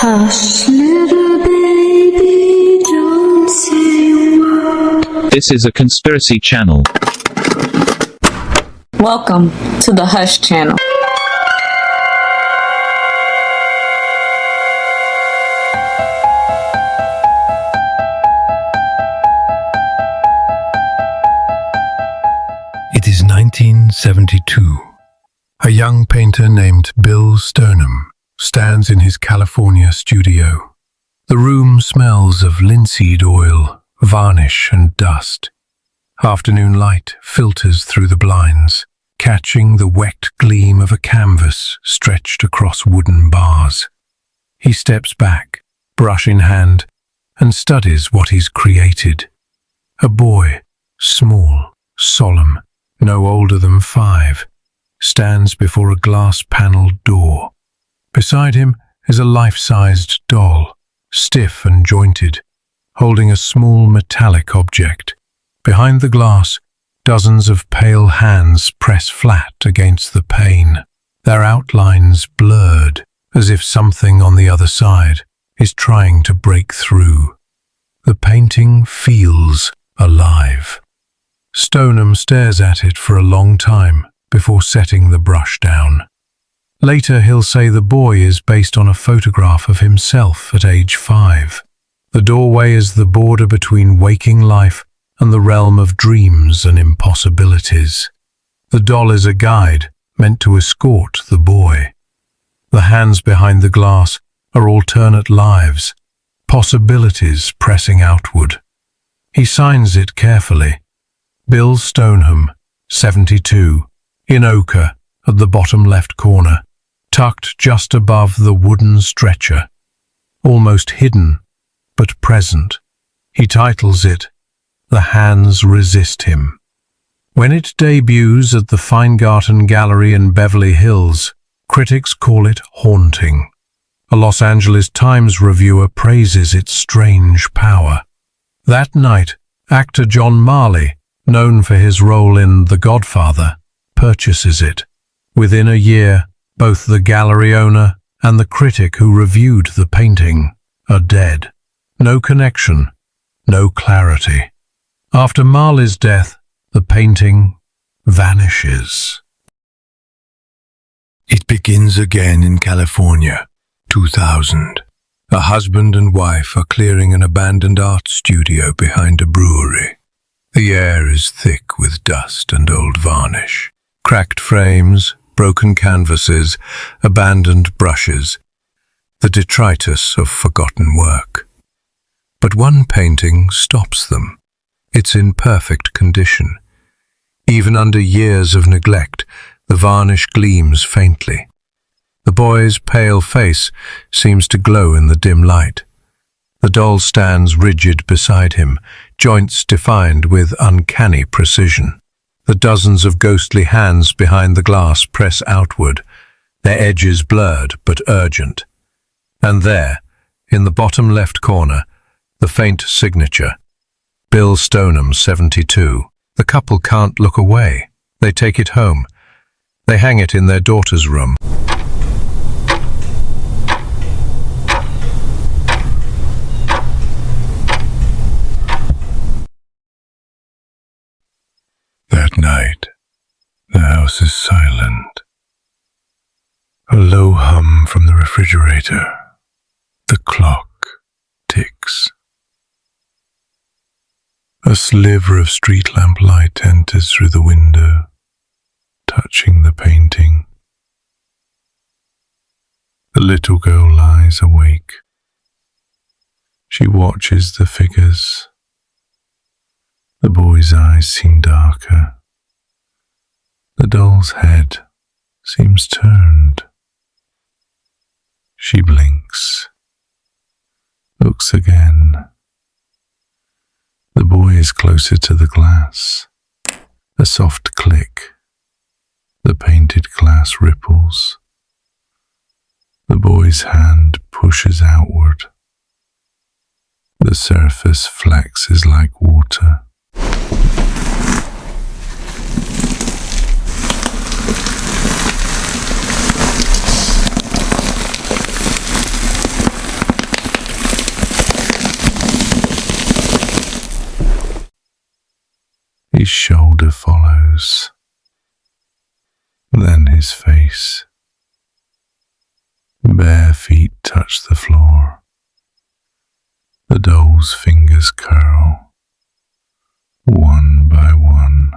Hush, little baby, don't say a word. This is a conspiracy channel. Welcome to the Hush Channel. It is 1972. A young painter named Bill Stoneham stands in his California studio. The room smells of linseed oil, varnish and dust. Afternoon light filters through the blinds, catching the wet gleam of a canvas stretched across wooden bars. He steps back, brush in hand, and studies what he's created. A boy, small, solemn, no older than 5, stands before a glass-paneled door. Beside him is a life-sized doll, stiff and jointed, holding a small metallic object. Behind the glass, dozens of pale hands press flat against the pane, their outlines blurred, as if something on the other side is trying to break through. The painting feels alive. Stoneham stares at it for a long time before setting the brush down. Later he'll say the boy is based on a photograph of himself at age 5. The doorway is the border between waking life and the realm of dreams and impossibilities. The doll is a guide meant to escort the boy. The hands behind the glass are alternate lives, possibilities pressing outward. He signs it carefully. Bill Stoneham, 72, in ochre at the bottom left corner, tucked just above the wooden stretcher, almost hidden but present. He titles it, "The Hands Resist Him." When it debuts at the Feingarten Gallery in Beverly Hills, critics call it haunting. A Los Angeles Times reviewer praises its strange power. That night, actor John Marley, known for his role in The Godfather, purchases it. Within a year, both the gallery owner and the critic who reviewed the painting are dead. No connection, no clarity. After Marley's death, the painting vanishes. It begins again in California, 2000. A husband and wife are clearing an abandoned art studio behind a brewery. The air is thick with dust and old varnish. Cracked frames, broken canvases, abandoned brushes, the detritus of forgotten work. But one painting stops them. It's in perfect condition. Even under years of neglect, the varnish gleams faintly. The boy's pale face seems to glow in the dim light. The doll stands rigid beside him, joints defined with uncanny precision. The dozens of ghostly hands behind the glass press outward, their edges blurred but urgent. And there, in the bottom left corner, the faint signature, Bill Stoneham, 72. The couple can't look away. They take it home. They hang it in their daughter's room. That night, the house is silent. A low hum from the refrigerator. The clock ticks. A sliver of street lamp light enters through the window, touching the painting. The little girl lies awake. She watches the figures. The boy's eyes seem darker. The doll's head seems turned. She blinks, looks again. The boy is closer to the glass. A soft click. The painted glass ripples. The boy's hand pushes outward. The surface flexes like water. His shoulder follows, then his face. Bare feet touch the floor. The doll's fingers curl, one by one,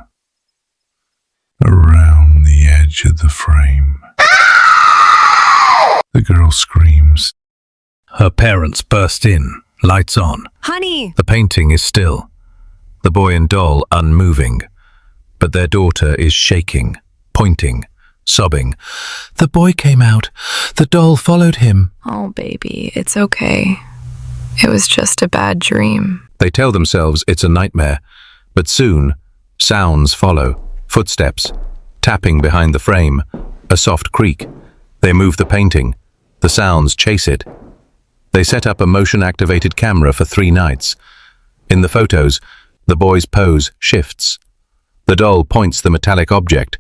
around the edge of the frame. The girl screams. Her parents burst in, lights on. Honey! The painting is still. The boy and doll unmoving, but their daughter is shaking, pointing, sobbing. The boy came out. The doll followed him. Oh, baby, it's okay. It was just a bad dream. They tell themselves it's a nightmare, but soon sounds follow. Footsteps, tapping behind the frame, a soft creak. They move the painting. The sounds chase it. They set up a motion-activated camera for 3 nights. In the photos, the boy's pose shifts. The doll points the metallic object.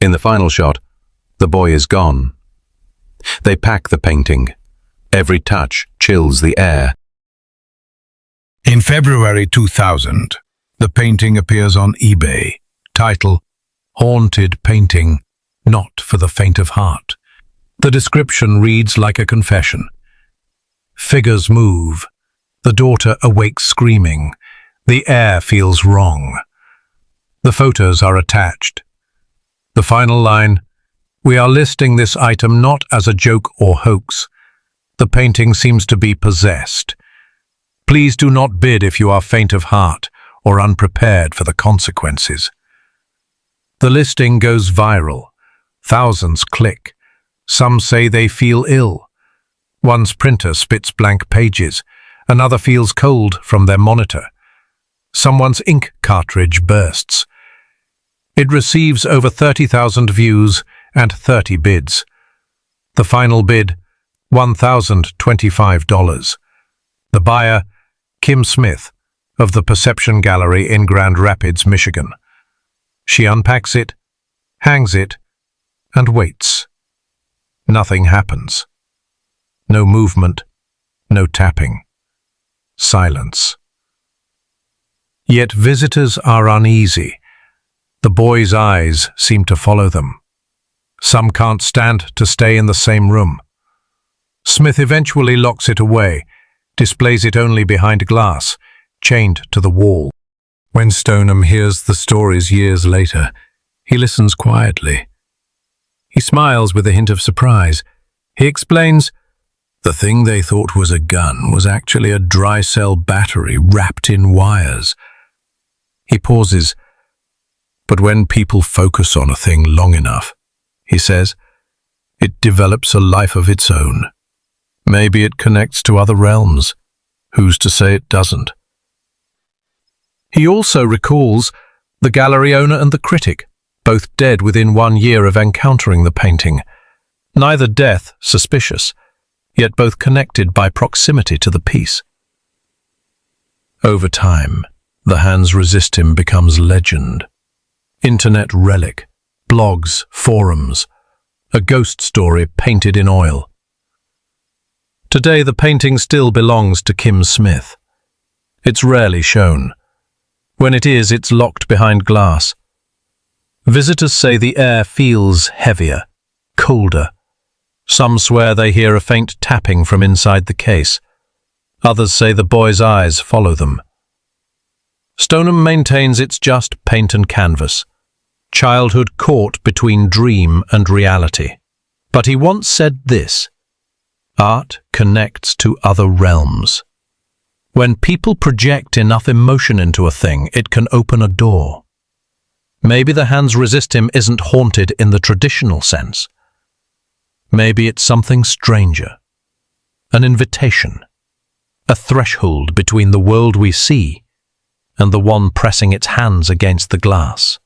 In the final shot, the boy is gone. They pack the painting. Every touch chills the air. In February 2000, the painting appears on eBay. Title: Haunted Painting, Not for the Faint of Heart. The description reads like a confession. Figures move. The daughter awakes screaming. The air feels wrong. The photos are attached. The final line: we are listing this item not as a joke or hoax. The painting seems to be possessed. Please do not bid if you are faint of heart or unprepared for the consequences. The listing goes viral. Thousands click. Some say they feel ill. One's printer spits blank pages. Another feels cold from their monitor. Someone's ink cartridge bursts. It receives over 30,000 views and 30 bids. The final bid, $1,025. The buyer, Kim Smith, of the Perception Gallery in Grand Rapids, Michigan. She unpacks it, hangs it, and waits. Nothing happens. No movement, no tapping. Silence. Yet visitors are uneasy. The boy's eyes seem to follow them. Some can't stand to stay in the same room. Smith eventually locks it away, displays it only behind glass, chained to the wall. When Stoneham hears the stories years later, he listens quietly. He smiles with a hint of surprise. He explains, the thing they thought was a gun was actually a dry cell battery wrapped in wires. He pauses. But when people focus on a thing long enough, he says, it develops a life of its own. Maybe it connects to other realms. Who's to say it doesn't? He also recalls the gallery owner and the critic, both dead within 1 year of encountering the painting. Neither death suspicious, yet both connected by proximity to the piece. Over time, the Hands Resist Him becomes legend. Internet relic, blogs, forums, a ghost story painted in oil. Today the painting still belongs to Kim Smith. It's rarely shown. When it is, it's locked behind glass. Visitors say the air feels heavier, colder. Some swear they hear a faint tapping from inside the case. Others say the boy's eyes follow them. Stoneham maintains it's just paint and canvas, childhood caught between dream and reality. But he once said this: art connects to other realms. When people project enough emotion into a thing, it can open a door. Maybe the Hands Resist Him isn't haunted in the traditional sense. Maybe it's something stranger, an invitation, a threshold between the world we see and the one pressing its hands against the glass.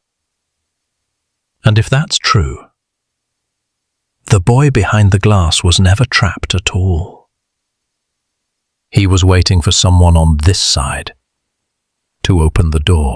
And if that's true, the boy behind the glass was never trapped at all. He was waiting for someone on this side to open the door.